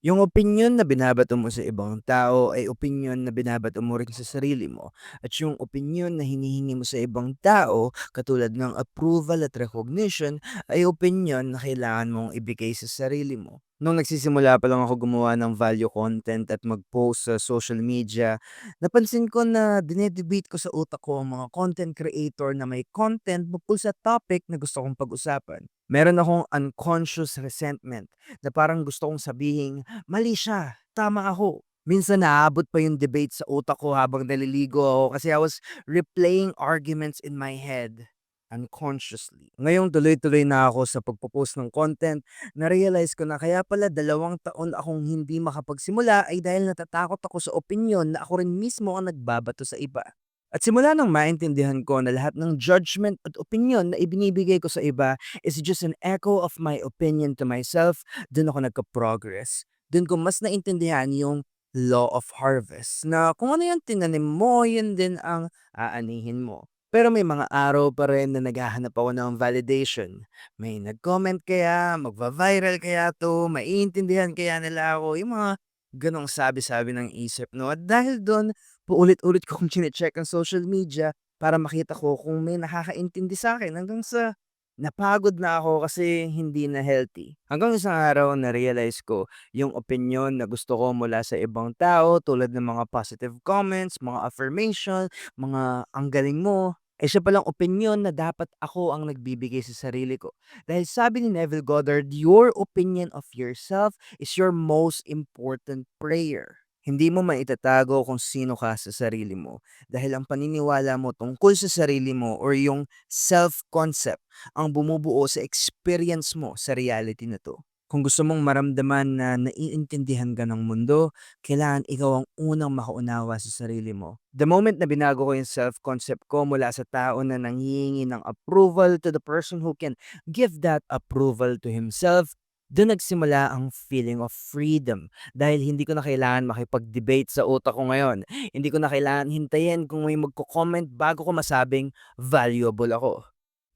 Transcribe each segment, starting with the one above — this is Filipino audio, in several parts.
Yung opinyon na binabato mo sa ibang tao ay opinyon na binabato mo rin sa sarili mo. At yung opinyon na hinihingi mo sa ibang tao, katulad ng approval at recognition, ay opinyon na kailangan mong ibigay sa sarili mo. Nung nagsisimula pa lang ako gumawa ng value content at mag-post sa social media, napansin ko na dinedebate ko sa utak ko ang mga content creator na may content bukol sa topic na gusto kong pag-usapan. Meron akong unconscious resentment na parang gusto kong sabihin, mali siya, tama ako. Minsan naaabot pa yung debate sa utak ko habang naliligo ako kasi I was replaying arguments in my head unconsciously. Ngayong tuloy-tuloy na ako sa pagpo-post ng content, na-realize ko na kaya pala 2 taon akong hindi makapagsimula ay dahil natatakot ako sa opinyon na ako rin mismo ang nagbabato sa iba. At simula nang maintindihan ko na lahat ng judgment at opinyon na ibinibigay ko sa iba is just an echo of my opinion to myself, dun ako nagka-progress. Dun ko mas naintindihan yung law of harvest na kung ano yung tinanim mo, yun din ang aanihin mo. Pero may mga araw pa rin na naghahanap ako ng validation. May nag-comment kaya, magva-viral kaya to, maiintindihan kaya nila ako, yung mga ganong sabi-sabi ng isip, no? At dahil doon, paulit-ulit kong chine-check ang social media para makita ko kung may nakakaintindi sa akin hanggang sa napagod na ako kasi hindi na healthy. Hanggang isang araw na-realize ko yung opinyon na gusto ko mula sa ibang tao tulad ng mga positive comments, mga affirmation, mga ang galing mo, eh siya palang opinyon na dapat ako ang nagbibigay sa sarili ko. Dahil sabi ni Neville Goddard, your opinion of yourself is your most important prayer. Hindi mo maitatago kung sino ka sa sarili mo dahil ang paniniwala mo tungkol sa sarili mo or yung self-concept ang bumubuo sa experience mo sa reality na 'to. Kung gusto mong maramdaman na naiintindihan ka ng mundo, kailangan ikaw ang unang makaunawa sa sarili mo. The moment na binago ko yung self-concept ko mula sa tao na nanghihingi ng approval to the person who can give that approval to himself, dun nagsimula ang feeling of freedom. Dahil hindi ko na kailangan makipag-debate sa utak ko ngayon. Hindi ko na kailangan hintayin kung may magko-comment bago ko masabing valuable ako.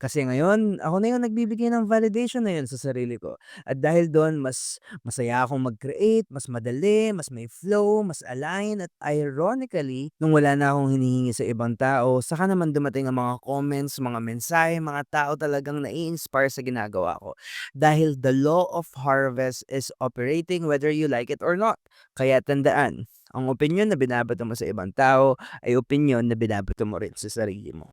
Kasi ngayon, ako na yung nagbibigay ng validation na yun sa sarili ko. At dahil do'n mas masaya akong mag-create, mas madali, mas may flow, mas align at ironically, nung wala na akong hinihingi sa ibang tao, saka naman dumating ang mga comments, mga mensahe, mga tao talagang nai-inspire sa ginagawa ko. Dahil the law of harvest is operating whether you like it or not. Kaya tandaan, ang opinyon na binabato mo sa ibang tao ay opinyon na binabato mo rin sa sarili mo.